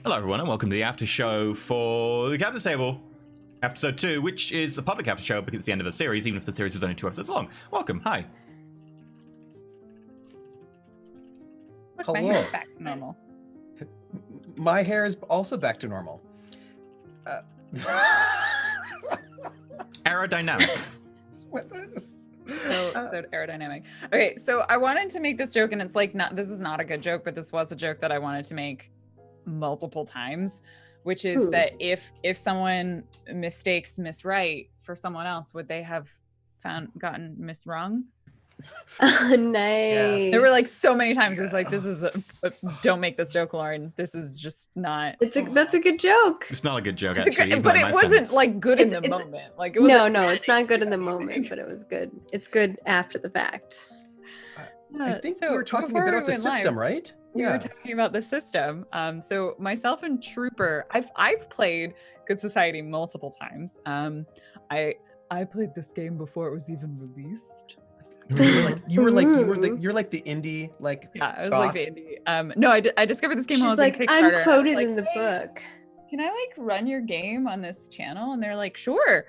Hello everyone and welcome to the after show for the Captain's Table, episode 2, which is a public after show because it's the end of a series, even if the series was only 2 episodes long. Welcome, hi. Look, Hello. my hair is back to normal. My hair is also back to normal. Aerodynamic. So aerodynamic. Okay, so I wanted to make this joke, and it's like this is not a good joke, but this was a joke that I wanted to make multiple times, which is that if someone mistakes Miss Right for someone else, would they have gotten Miss Wrong? Oh, nice. There were like so many times it was like, this is don't make this joke, Lauren. This is just not. That's a good joke. It's not a good joke, It's actually. good, but it wasn't like good in the moment. Like it was no, it's not good in the moment, but it was good. It's good after the fact. I think we were talking about the system, right? We were talking about the system. So myself and Trooper, I've played Good Society multiple times. I played this game before it was even released. You're like the indie yeah, I was goth. like the indie. No, I discovered this game She's when I was like, in Kickstarter. I'm quoted like, in the book. Can I like run your game on this channel? And they're like, sure.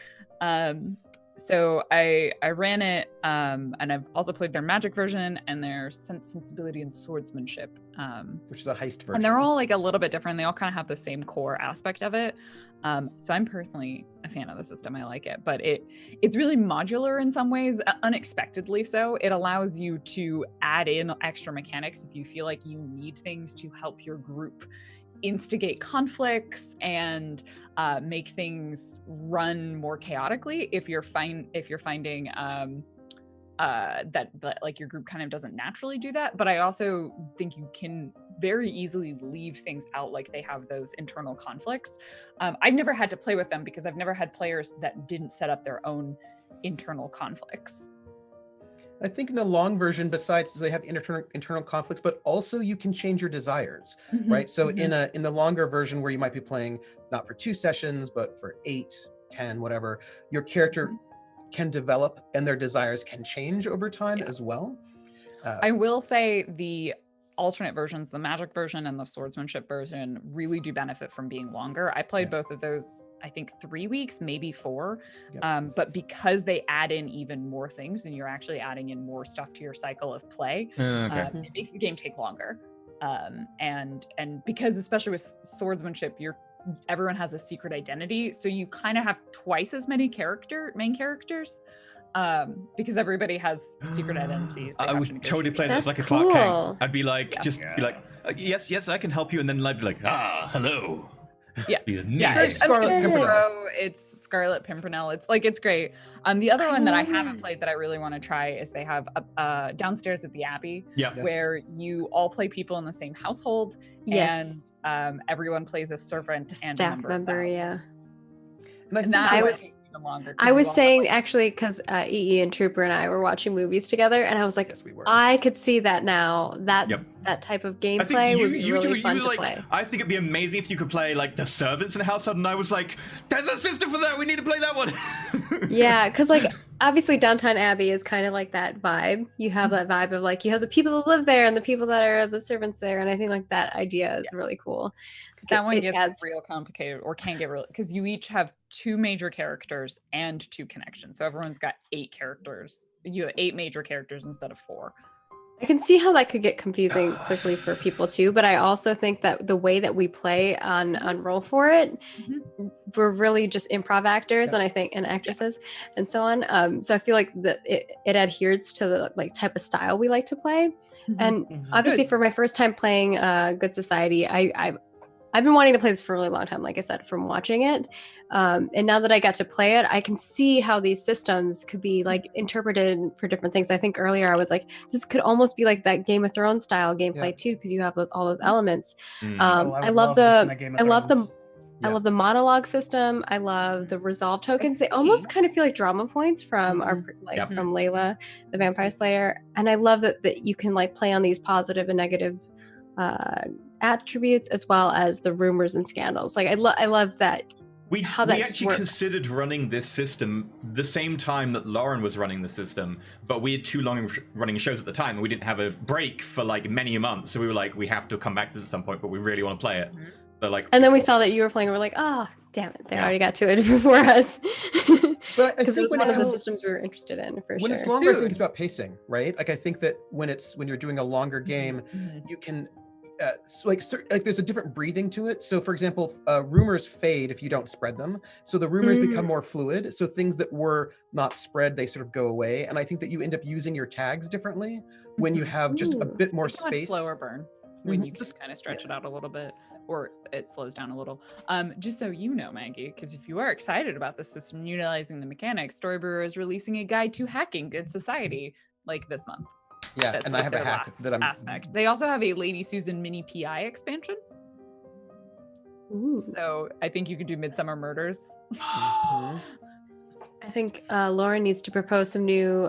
So I ran it, and I've also played their Magic version and their Sensibility and Swordsmanship, which is a heist version. and they're all like a little bit different. They all kind of have the same core aspect of it. So I'm personally a fan of the system. I like it, but it's really modular in some ways, unexpectedly so. It allows you to add in extra mechanics if you feel like you need things to help your group instigate conflicts and make things run more chaotically if you're finding that like your group kind of doesn't naturally do that. But I also think you can very easily leave things out, like they have those internal conflicts. I've never had to play with them because I've never had players that didn't set up their own internal conflicts. I think in the long version, besides they have internal conflicts, but also you can change your desires, right? So in the longer version where you might be playing not for 2 sessions, but for 8, 10, whatever, your character can develop and their desires can change over time as well. I will say the alternate versions, the Magic version and the Swordsmanship version, really do benefit from being longer. I played both of those, I think 3 weeks, maybe 4. But because they add in even more things and you're actually adding in more stuff to your cycle of play, it makes the game take longer. And because especially with Swordsmanship, everyone has a secret identity, so you kind of have twice as many main characters. Because everybody has secret identities. I would totally play this like a cool. Clark Kent. I'd be like, be like, yes, I can help you, and then I'd be like, hello. Yeah, Nice. Scarlet Pimpernel. It's Scarlet Pimpernel. It's great. The other one that I haven't played that I really want to try is they have downstairs at the Abbey, where you all play people in the same household, and everyone plays a servant and staff a member. And that would take even longer. I was saying actually because EE and Trooper and I were watching movies together, and I was like, I could see that now. That type of gameplay would be really fun to play. I think it'd be amazing if you could play like the servants in a household, and I was like, there's a system for that. We need to play that one. Yeah, because like obviously Downton Abbey is kind of like that vibe. You have that vibe of like you have the people that live there and the people that are the servants there, and I think like that idea is really cool. That one gets real complicated, or can get real, because you each have 2 major characters and 2 connections. So everyone's got 8 characters. You have 8 major characters instead of 4. I can see how that could get confusing quickly for people too, but I also think that the way that we play on Roll For It, we're really just improv actors, and I think and actresses and so on. So I feel like that it adheres to the like type of style we like to play. And obviously for my first time playing Good Society, I've been wanting to play this for a really long time, like I said, from watching it. And now that I got to play it, I can see how these systems could be like interpreted for different things. I think earlier I was like, this could almost be like that Game of Thrones style gameplay too, because you have all those elements. I love the monologue system. I love the resolve tokens. They almost kind of feel like drama points from from Layla, the Vampire Slayer. And I love that you can like play on these positive and negative attributes as well as the rumors and scandals. Like I love that. We actually considered running this system the same time that Lauren was running the system, but we had 2 long running shows at the time, and we didn't have a break for like many months. So we were like, we have to come back to this at some point, but we really want to play it. So like, And then we saw that you were playing, and we're like, oh, damn it, they already got to it before us. But I Because it think was one of the systems we were interested in for when sure. it's longer, I think it's about pacing, right? Like I think that when you're doing a longer game, you can like there's a different breathing to it. So for example, rumors fade if you don't spread them. So the rumors become more fluid. So things that were not spread, they sort of go away. And I think that you end up using your tags differently when you have just a bit more It's a much space. slower burn when you can kind of stretch it out a little bit, or it slows down a little. Just so you know, Maggie, because if you are excited about the system utilizing the mechanics, Storybrewers is releasing a guide to hacking good society like this month. Yeah, That's and like I have a their hack last that I'm aspect. They also have a Lady Susan mini PI expansion. Ooh. So I think you could do Midsummer Murders. Mhm. I think Laura needs to propose some new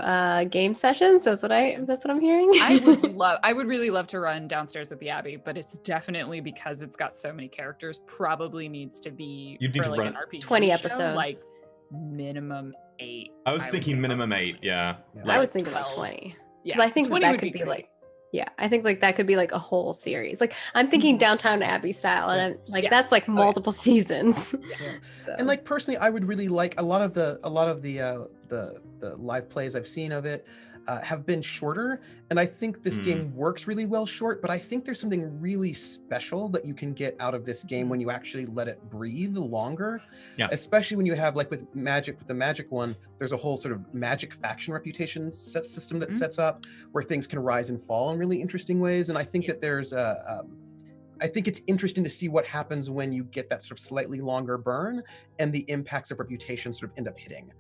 game sessions. That's what I'm hearing. I would really love to run Downstairs at the Abbey, but it's definitely, because it's got so many characters, probably needs to be You'd need for to like run an RPG 20 show, episodes. like minimum 8. I was would thinking say. minimum 8. Yeah. I was thinking 12. like 20. Yeah, Because I think 20 that would could be be great. like, yeah, I think like that could be like a whole series. Like I'm thinking Downtown Abbey style, and I'm like that's like multiple seasons. Yeah. So. And like personally, I would really like a lot of the live plays I've seen of it have been shorter, and I think this game works really well short. But I think there's something really special that you can get out of this game when you actually let it breathe longer. Yeah. Especially when you have like with the magic one, there's a whole sort of magic faction reputation system that sets up where things can rise and fall in really interesting ways. And I think that there's I think it's interesting to see what happens when you get that sort of slightly longer burn and the impacts of reputation sort of end up hitting.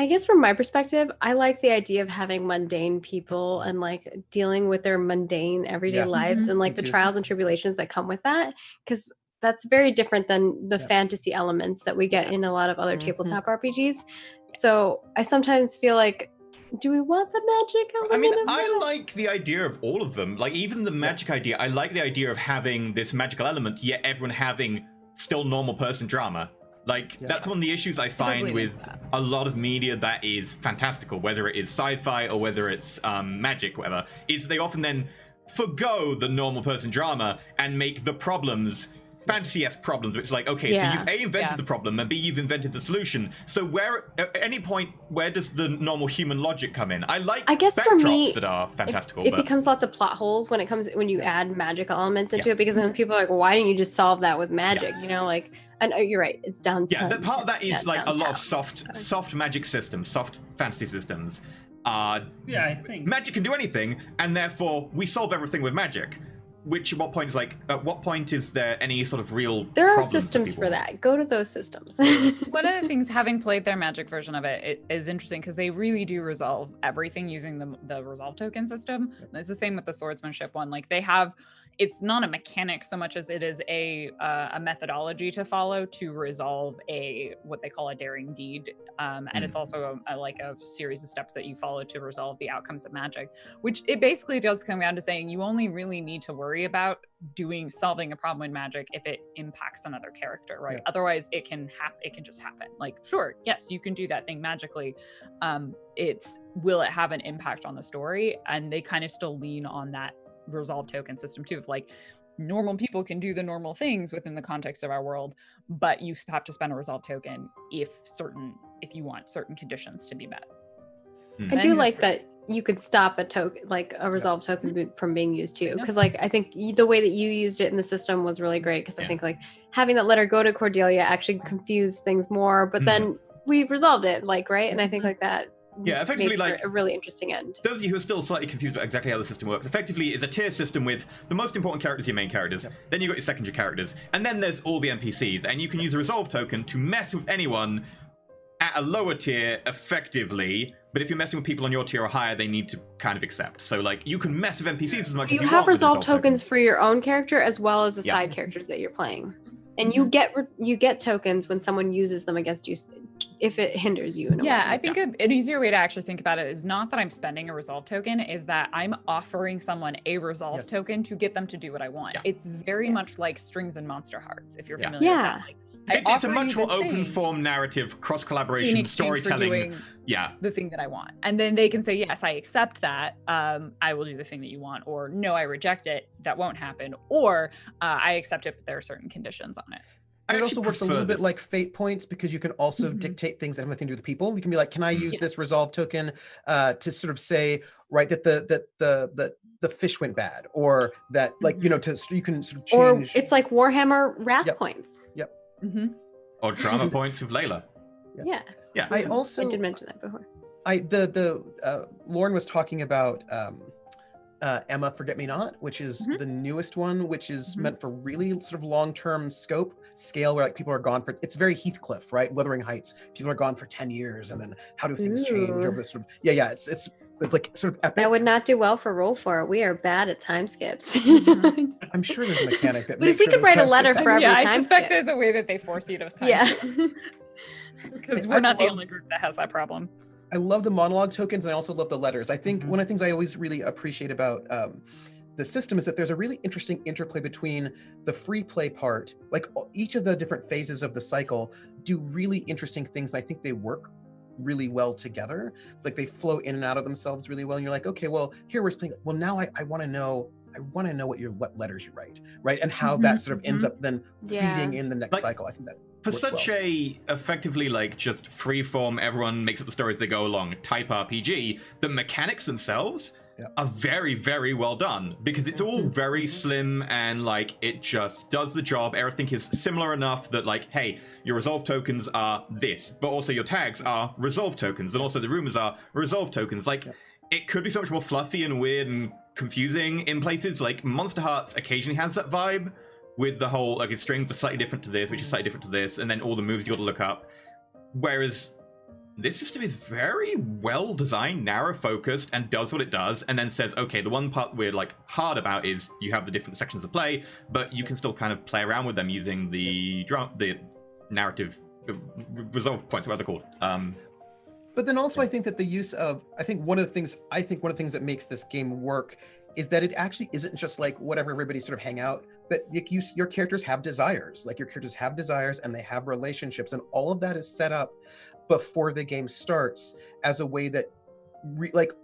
I guess from my perspective, I like the idea of having mundane people and like dealing with their mundane everyday lives and like the trials and tribulations that come with that, because that's very different than the fantasy elements that we get in a lot of other tabletop RPGs. So I sometimes feel like, do we want the magic element? I mean, I like the idea of all of them. Like even the magic idea, I like the idea of having this magical element, yet everyone having still normal person drama. Like, that's one of the issues I find with a lot of media that is fantastical, whether it is sci-fi or whether it's magic, whatever, is they often then forgo the normal person drama and make the problems fantasy-esque problems, which is like, okay, so you've A, invented the problem, and B, you've invented the solution. So where, at any point, where does the normal human logic come in? I guess backdrops for me, that are fantastical. It becomes lots of plot holes when you add magical elements into it, because then people are like, well, why didn't you just solve that with magic? You know, like, and you're right, it's downtown. Yeah, but part of that is like downtown. A lot of soft magic systems, soft fantasy systems. I think magic can do anything, and therefore we solve everything with magic. Which at what point is there any sort of real there are systems for that. Go to those systems. One of the things, having played their magic version of it is interesting because they really do resolve everything using the resolve token system. It's the same with the swordsmanship one. Like they have, it's not a mechanic so much as it is a methodology to follow to resolve what they call a daring deed, and it's also like a series of steps that you follow to resolve the outcomes of magic, which it basically does come down to saying you only really need to worry about solving a problem in magic if it impacts another character, right? Otherwise it can just happen. Like, sure, yes, you can do that thing magically, will it have an impact on the story? And they kind of still lean on that resolve token system too, of like, normal people can do the normal things within the context of our world, but you have to spend a resolve token if you want certain conditions to be met. I do like that you could stop a token, like a resolve token, from being used too, because like I think the way that you used it in the system was really great, because I think like having that letter go to Cordelia actually confused things more, but then we resolved it, like, right? And I think like that effectively, like a really interesting end. Those of you who are still slightly confused about exactly how the system works, effectively is a tier system with the most important characters, your main characters, then you've got your secondary characters, and then there's all the NPCs, and you can use a resolve token to mess with anyone at a lower tier effectively, but if you're messing with people on your tier or higher, they need to kind of accept. So like, you can mess with NPCs as much as you want. You have resolve tokens for your own character as well as the side characters that you're playing. And you get tokens when someone uses them against you, if it hinders you in a way. I think an easier way to actually think about it is not that I'm spending a resolve token, is that I'm offering someone a resolve token to get them to do what I want. It's very much like strings in Monster Hearts, if you're familiar with that. Like, It's a offer much you more this open thing form narrative, cross in collaboration, exchange for storytelling. doing Yeah. the thing that I want. And then they can say, yes, I accept that. I will do the thing that you want, or no, I reject it. That won't happen. Or I accept it, but there are certain conditions on it. It also works a little bit like fate points, because you can also Mhm. dictate things that have nothing to do with the people. You can be like, can I use Yeah. this resolve token to sort of say, right, that the fish went bad, or that, like, you know, you can sort of Or change. it's like Warhammer Wrath points. Yep. Mhm. Or drama points with Layla. Yeah. Yeah. I also I did mention that before. Lauren was talking about Emma Forget Me Not, which is Mhm. the newest one, which is Mhm. meant for really sort of long-term scale, where like people are gone for, it's very Heathcliff, right? Wuthering Heights. People are gone for 10 years, and then how do things change Ooh. over this sort of, it's like sort of epic. That would not do well for Roll4. We are bad at time skips. Mhm. I'm sure there's a mechanic that But if makes we sure could those write a time letter skips for happen. every Yeah, I time suspect skip. there's a way that they force you to time Yeah. because I we're not the love- only group that has that problem. I love the monologue tokens, and I also love the letters. I think Mhm. one of the things I always really appreciate about the system is that there's a really interesting interplay between the free play part, like each of the different phases of the cycle do really interesting things, and I think they work really well together. Like they flow in and out of themselves really well, and you're like, okay, well, here we're playing. Well, now I want to know. I want to know what letters you write, right, and how that sort of ends up then Yeah. feeding in the next Like, cycle. I think that For works such well. a effectively like just freeform, everyone makes up the story as they go along type RPG, the mechanics themselves are very, very well done, because it's all very slim and like it just does the job. Everything is similar enough that like, hey, your resolve tokens are this, but also your tags are resolve tokens, and also the rumors are resolve tokens. Like it could be so much more fluffy and weird and confusing in places. Like Monster Hearts occasionally has that vibe, with the whole, like, its strings are slightly different to this, which is slightly different to this, and then all the moves you got to look up. Whereas this system is very well designed, narrow focused, and does what it does, and then says, okay, the one part we're like hard about is you have the different sections of play, but you can still kind of play around with them using the narrative resolve points, what they're called. But then also, I think that the use of, I think one of the things that makes this game work is that it actually isn't just like whatever everybody sort of hang out, but your characters have desires. Like your characters have desires and they have relationships, and all of that is set up before the game starts as a way that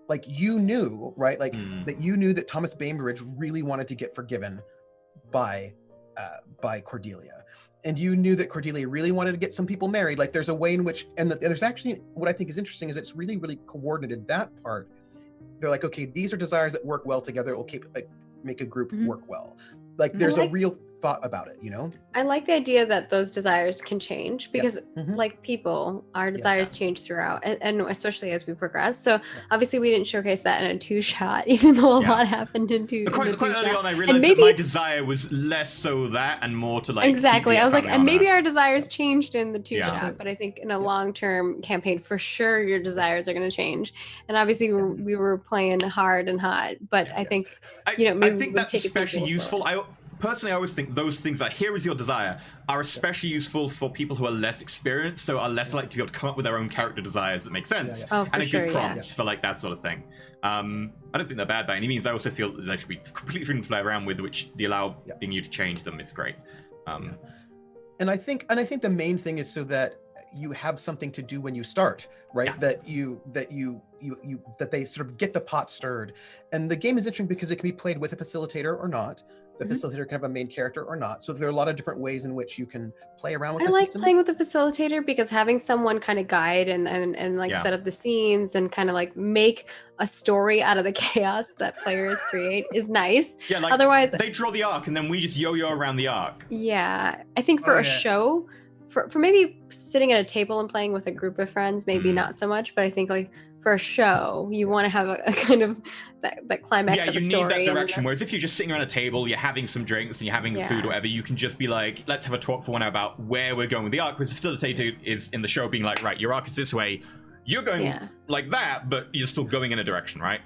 like you knew, right? Like that you knew that Thomas Bainbridge really wanted to get forgiven by Cordelia. And you knew that Cordelia really wanted to get some people married. Like there's a way in which, and there's actually, what I think is interesting is it's really, really coordinated that part. They're like, okay, these are desires that work well together. It will make a group work well. Like there's a real thought about it, you know? I like the idea that those desires can change, because like people, our desires change throughout, and especially as we progress. So obviously we didn't showcase that in a 2-shot, even though a lot happened in two. Quite in a early 2-shot. on, I realized that my desire was less so that and more to like exactly. I was like, and maybe honor. our desires changed in the 2-shot, but I think in a long-term campaign, for sure, your desires are going to change. And obviously, we were playing hard and hot, but I think maybe I think that's take it especially useful. forward. Personally, I always think those things like, here is your desire, are especially useful for people who are less experienced, so are less likely to be able to come up with their own character desires that make sense, Oh, for and a sure, good prompts for like that sort of thing. I don't think they're bad by any means. I also feel that they should be completely free to play around with, which the allow being you to change them is great. And I think the main thing is so that you have something to do when you start, right? That they sort of get the pot stirred. And the game is interesting because it can be played with a facilitator or not. The facilitator can have a main character or not. So there are a lot of different ways in which you can play around with the system. Playing with the facilitator because having someone kind of guide and like set up the scenes and kind of like make a story out of the chaos that players create is nice. Yeah, like otherwise they draw the arc and then we just yo-yo around the arc. Yeah, I think for a show, for maybe sitting at a table and playing with a group of friends, maybe not so much, but I think like for a show, you want to have a kind of that climax of a story. Yeah, you need that direction. Whereas if you're just sitting around a table, you're having some drinks and you're having food or whatever, you can just be like, let's have a talk for 1 hour about where we're going with the arc. Whereas the facilitator is in the show being like, right, your arc is this way. You're going like that, but you're still going in a direction, right?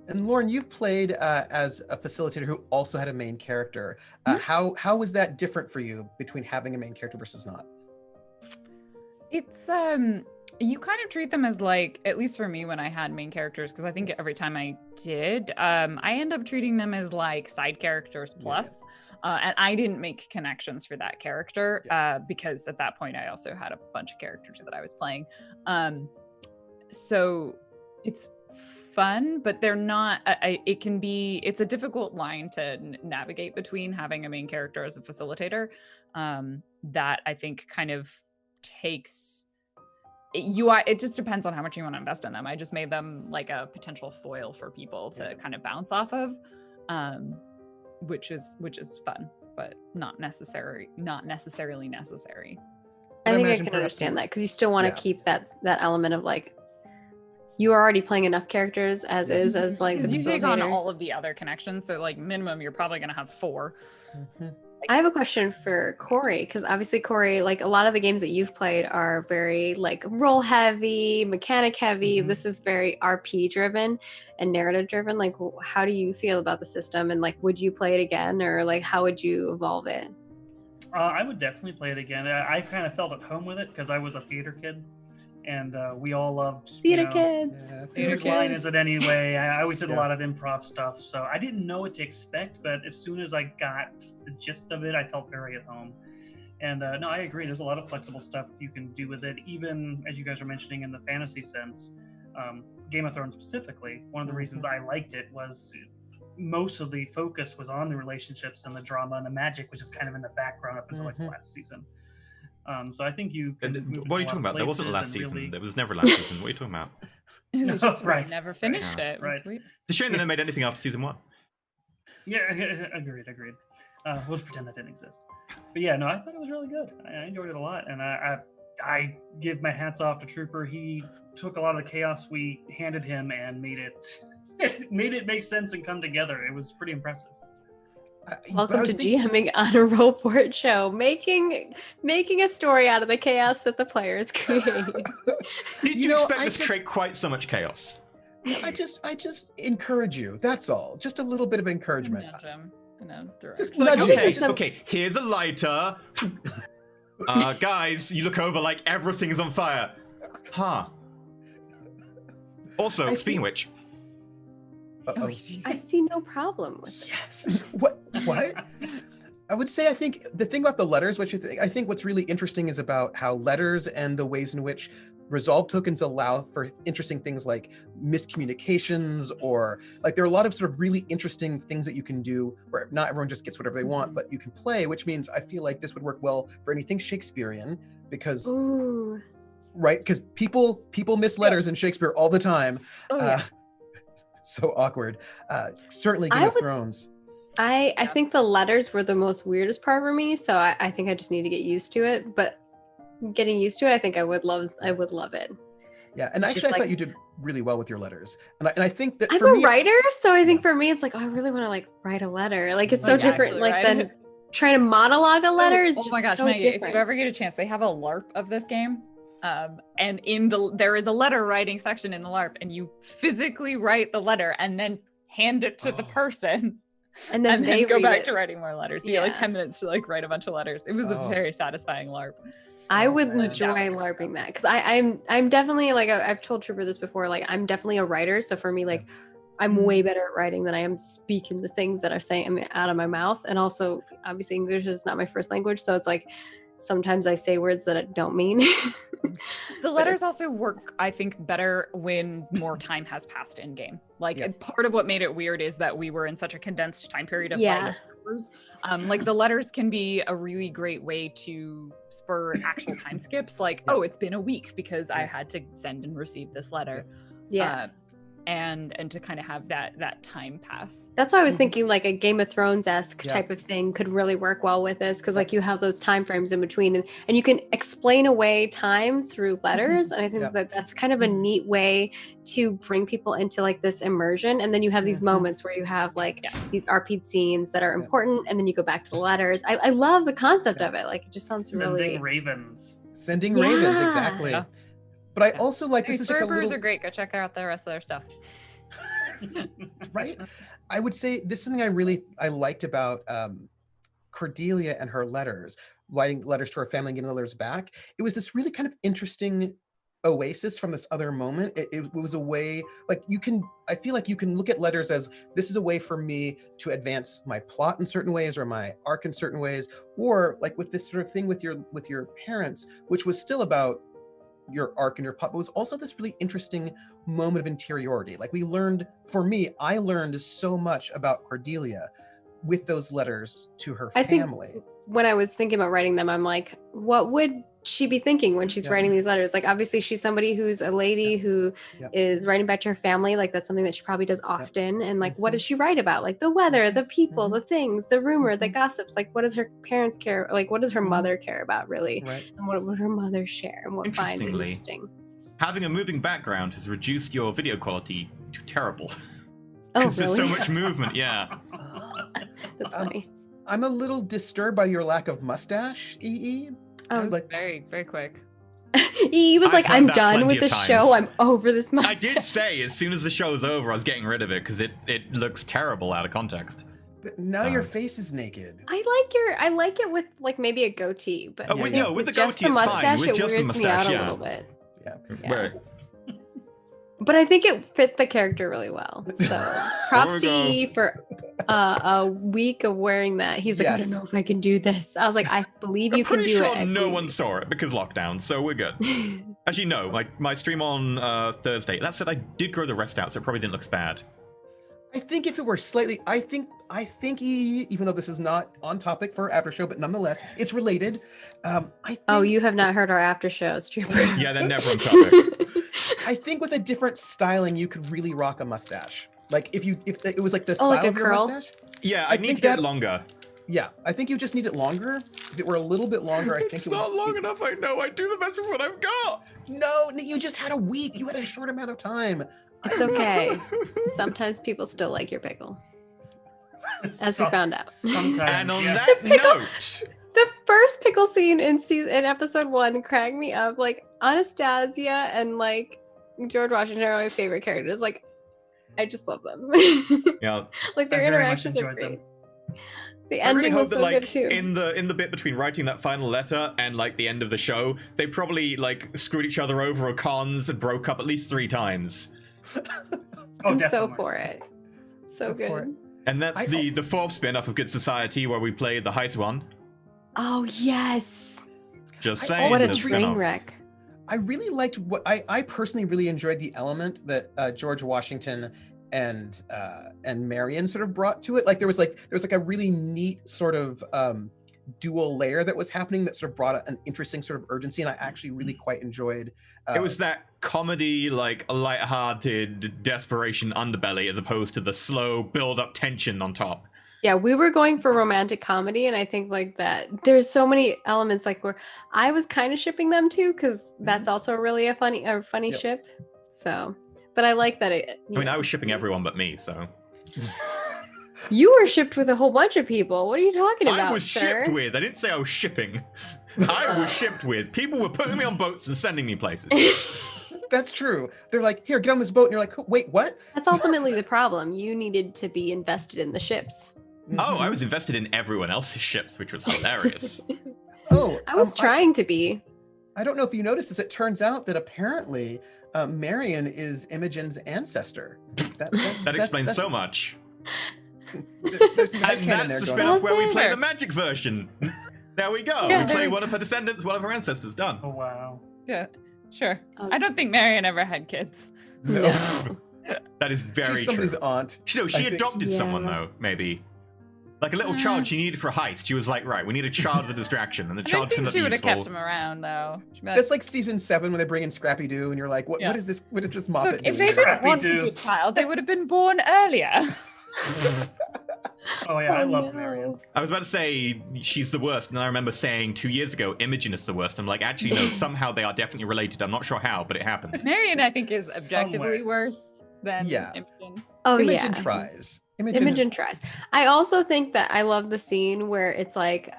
And Lauren, you've played as a facilitator who also had a main character. How was that different for you between having a main character versus not? It's You kind of treat them as like, at least for me when I had main characters, because I think every time I did, I end up treating them as like side characters plus. And I didn't make connections for that character because at that point I also had a bunch of characters that I was playing. So it's fun, but they're not, it's a difficult line to navigate between having a main character as a facilitator that I think kind of takes... it just depends on how much you want to invest in them. I just made them like a potential foil for people to kind of bounce off of, which is fun, but not necessarily necessary. I think I can understand that, because you still want to keep that element of like, you are already playing enough characters as is, as like, because you take on all of the other connections, so like minimum you're probably going to have 4. I have a question for Corey, because obviously Corey, like a lot of the games that you've played are very like role heavy, mechanic heavy. This is very RP driven and narrative driven. Like, how do you feel about the system, and like, would you play it again, or like, how would you evolve it? I would definitely play it again. I kind of felt at home with it because I was a theater kid, and we all loved theater kids. Whose line is it anyway? I always did a lot of improv stuff, so I didn't know what to expect. But as soon as I got the gist of it, I felt very at home. And no, I agree. There's a lot of flexible stuff you can do with it, even as you guys are mentioning in the fantasy sense. Game of Thrones specifically, one of the reasons I liked it was most of the focus was on the relationships and the drama, and the magic was just kind of in the background up until like the last season. So I think you can what are you talking about? There wasn't last season. Really... There was never last season. What are you talking about? We just never finished it. Right. It's a shame they never made anything after season 1. Yeah, agreed. We'll just pretend that didn't exist. But yeah, no, I thought it was really good. I enjoyed it a lot, and I give my hats off to Trooper. He took a lot of the chaos we handed him and made it make sense and come together. It was pretty impressive. Welcome to GMing on a roll for it show, making a story out of the chaos that the players create. Did you expect us to create quite so much chaos? I just encourage you. That's all. Just a little bit of encouragement. Okay. Here's a lighter. Guys, you look over like everything's on fire. Huh. Also, speaking of which. I see no problem with it. Yes. What? I would say, I think the thing about the letters, I think what's really interesting is about how letters and the ways in which resolve tokens allow for interesting things like miscommunications, or like there are a lot of sort of really interesting things that you can do where not everyone just gets whatever they want, but you can play, which means I feel like this would work well for anything Shakespearean, because right, because people miss letters in Shakespeare all the time. So awkward. Certainly Game of Thrones. I think the letters were the most weirdest part for me, so I think I just need to get used to it. But getting used to it, I think I would love it. Yeah, and actually I thought you did really well with your letters. And I think that I'm a writer, so I think for me it's like, I really want to like write a letter. Like it's so different than trying to monologue a letter is just so Maggie, different. If you ever get a chance, they have a LARP of this game. And there is a letter writing section in the LARP, and you physically write the letter and then hand it to the person, and then they go back to writing more letters. You get like 10 minutes to like write a bunch of letters. It was a very satisfying LARP. I would enjoy LARPing that, because I'm definitely like, I've told Trooper this before, like I'm definitely a writer, so for me, like I'm way better at writing than I am speaking the things that are saying out of my mouth. And also obviously English is not my first language, so it's like sometimes I say words that I don't mean. The letters also work, I think, better when more time has passed in game. Like part of what made it weird is that we were in such a condensed time period of like the letters can be a really great way to spur actual time skips. Like, oh, it's been a week because I had to send and receive this letter. And to kind of have that time pass. That's why I was thinking like a Game of Thrones-esque type of thing could really work well with this, because like you have those time frames in between, and you can explain away time through letters. And I think that's kind of a neat way to bring people into like this immersion. And then you have these moments where you have like these RP scenes that are important, and then you go back to the letters. I love the concept of it. Like it just sounds Sending ravens, exactly. But I also like this. Servers are great. Go check out the rest of their stuff. Right. I would say this is something I liked about Cordelia and her letters, writing letters to her family and getting the letters back. It was this really kind of interesting oasis from this other moment. It was a way, like, I feel like you can look at letters as, this is a way for me to advance my plot in certain ways, or my arc in certain ways, or like with this sort of thing with your parents, which was still about your arc and your plot, but was also this really interesting moment of interiority. Like, I learned so much about Cordelia with those letters to her family. When I was thinking about writing them, I'm like, what would she be thinking when she's writing these letters? Like, obviously she's somebody who's a lady who is writing back to her family. Like, that's something that she probably does often. And like, what does she write about? Like the weather, the people, the things, the rumor, the gossips. Like, what does her parents care? Like, what does her mother care about, really? Right. And what would her mother share, and what find interesting? Having a moving background has reduced your video quality to terrible. Oh, Because really? there's so much movement, yeah. That's funny. I'm a little disturbed by your lack of mustache, EE. That was Like, very, very quick. He was I've like, said I'm that done plenty with of the times. show. I'm over this I mustache. did say as soon as the show was over, I was getting rid of it because it looks terrible out of context. but now your face is naked. I like it with like maybe a goatee, but Oh, I with- think no, with the just goatee, the it's fine. mustache, With it just the weirds me out mustache, a yeah. little bit. Yeah. Where- But I think it fit the character really well. So props to There we E for a week of wearing that. He's like, I don't Yes. know if I can do this. I was like, I believe you I'm can pretty do sure it. no one saw it because lockdown, so we're good. Actually, no, my stream on Thursday. That said, I did grow the rest out, so it probably didn't look bad. I think if it were slightly, I think EE, even though this is not on topic for after show, but nonetheless, it's related. I think, Oh, you have not heard our after show, streamer. Yeah, they're never on topic. I think with a different styling, you could really rock a mustache. Like if it was like the Oh, style like a of your curl? mustache. Yeah, I I need think to get that- longer. Yeah, I think you just need it longer. If it were a little bit longer, I think It's it would. not long enough, I know. I do the best with what I've got. No, you just had a week. You had a short amount of time. It's okay. Sometimes people still like your pickle, as we found out. Sometimes. And on yes. that note, The first pickle scene in episode 1 cracked me up. Like, Anastasia and like George Washington are my favorite characters. Like, I just love them. yeah, Like, their I very much interactions are enjoyed great. them. The I really ending hope was that so like good too. in the bit between writing that final letter and like the end of the show, they probably like screwed each other over or cons and broke up at least 3 times. Oh, I'm so definitely. for it. So So for good. And that's I- the 4th spin-off of Good Society where we play the heist one. Oh yes. Just I- saying. What a there's train spin-offs. wreck. I really liked what I personally really enjoyed the element that George Washington and Marion sort of brought to it. Like there was a really neat sort of dual layer that was happening that sort of brought an interesting sort of urgency, and I actually really quite enjoyed. It was that comedy, like light-hearted desperation underbelly, as opposed to the slow build-up tension on top. Yeah, we were going for romantic comedy, and I think like that there's so many elements like where I was kind of shipping them too, because that's also really a funny Yep. ship. So, but I like that it. I mean, I was shipping everyone but me, so You were shipped with a whole bunch of people. What are you talking about, I was sir? shipped with. I didn't say I was shipping. I was shipped with. People were putting me on boats and sending me places. That's true. They're like, here, get on this boat, and you're like, wait, what? That's ultimately the problem. You needed to be invested in the ships. Oh, I was invested in everyone else's ships, which was hilarious. Oh, I was trying to be. I don't know if you noticed this. It turns out that apparently Marion is Imogen's ancestor. That explains so much. There's And headcanon that's there the going spin-off on. where we play Fair. the magic version. There we go. Yeah, we play there we one of her descendants, one of her ancestors. Done. Oh wow. Yeah, sure. Um, I don't think Marion ever had kids. No. That is very She's somebody's true. aunt. No, she I think- adopted someone Yeah. though, maybe. Like a little child she needed for a heist. She was like, right, we need a child as a distraction, and the I don't child turned think out she would have useful. kept him around though. She'd be like, That's like season 7 when they bring in Scrappy Doo, and you're like, what Yeah. is this? What is this Moppet Look, if doing? they here? didn't want to Scrappy-Doo. be a child, they would have been born earlier. Oh yeah, I Oh, love no. Marion. I was about to say she's the worst, and then I remember saying 2 years ago, Imogen is the worst. I'm like, actually, no, somehow they are definitely related. I'm not sure how, but it happened. Marion, I think, is objectively Somewhere. worse than Yeah. Imogen. Oh Imogen yeah. tries. Imogen tries. I also think that I love the scene where it's like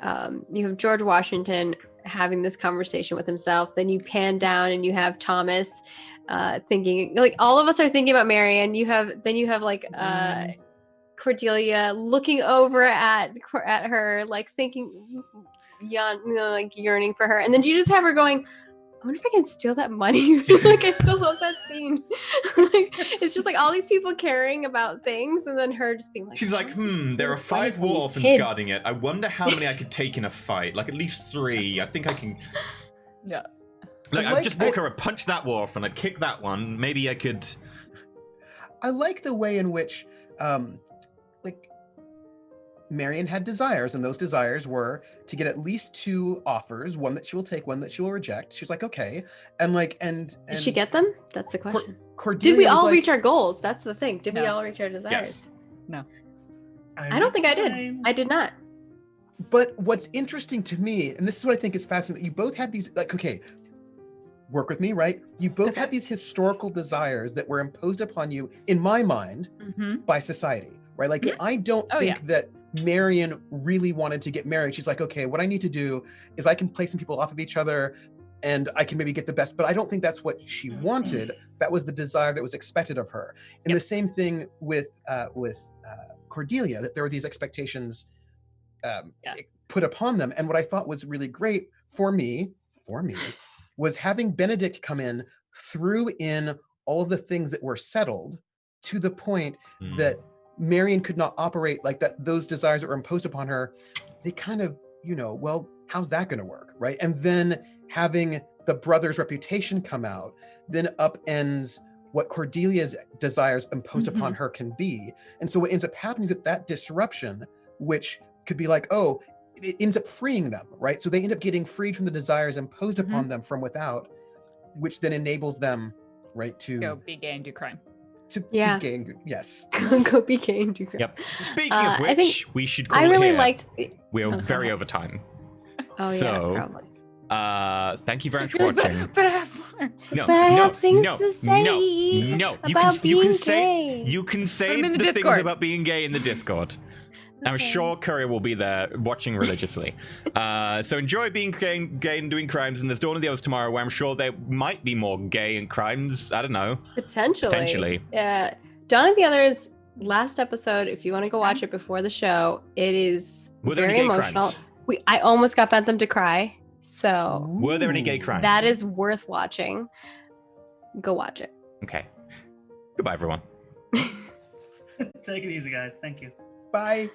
you have George Washington having this conversation with himself. Then you pan down and you have Thomas thinking, like all of us are thinking about Marion. You have like Cordelia looking over at her, like thinking, like yearning for her, and then you just have her going, I wonder if I can steal that money. Like, I still love that scene. Like, it's just like all these people caring about things, and then her just being like, She's like, there are 5 money war from orphans these kids." guarding it. I wonder how many I could take in a fight. Like, at least 3. I think I can... Yeah. Like, I I'd just walk over and punch that war orphan. I'd kick that one. Maybe I could... I like the way in which, like, Marion had desires, and those desires were to get at least 2 offers, one that she will take, one that she will reject. She was like, okay. And like, and Did she get them? That's the question. Cordelia Did we was all like, reach our goals? That's the thing. Did we No. all reach our desires? No. I don't think I did. I did not. But what's interesting to me, and this is what I think is fascinating, that you both had these, like, okay, work with me, right? You both had these historical desires that were imposed upon you, in my mind, by society, right? Like, I don't think that Marion really wanted to get married. She's like, okay, what I need to do is I can play some people off of each other and I can maybe get the best, but I don't think that's what she wanted. That was the desire that was expected of her. And the same thing with Cordelia, that there were these expectations put upon them. And what I thought was really great for me, was having Benedict come in, threw in all of the things that were settled to the point that Marion could not operate like that. Those desires that were imposed upon her, they kind of, well, how's that going to work, right? And then having the brother's reputation come out, then upends what Cordelia's desires imposed upon her can be. And so what ends up happening is that disruption, which could be like, oh, it ends up freeing them, right? So they end up getting freed from the desires imposed upon them from without, which then enables them, right, to go be gay and do crime. Be gay and yes. Go be gay and do crime. Yep. Speaking of which, I think we should call I really it here. liked. We're very over time. Oh So, yeah, probably. thank you very much for watching. But I have more. No, But I no, have things no, to say no. about you can being say gay. you can say Put 'em in the things Discord. about being gay in the Discord. I'm sure Courier will be there watching religiously. So enjoy being gay and doing crimes. And there's Dawn of the Others tomorrow, where I'm sure there might be more gay and crimes. I don't know. Potentially. Yeah. Dawn of the Others, last episode, if you want to go watch it before the show, it is Were there very any gay emotional. crimes? I almost got Bentham to cry. So Were there any gay crimes? that is worth watching. Go watch it. Okay. Goodbye, everyone. Take it easy, guys. Thank you. Bye.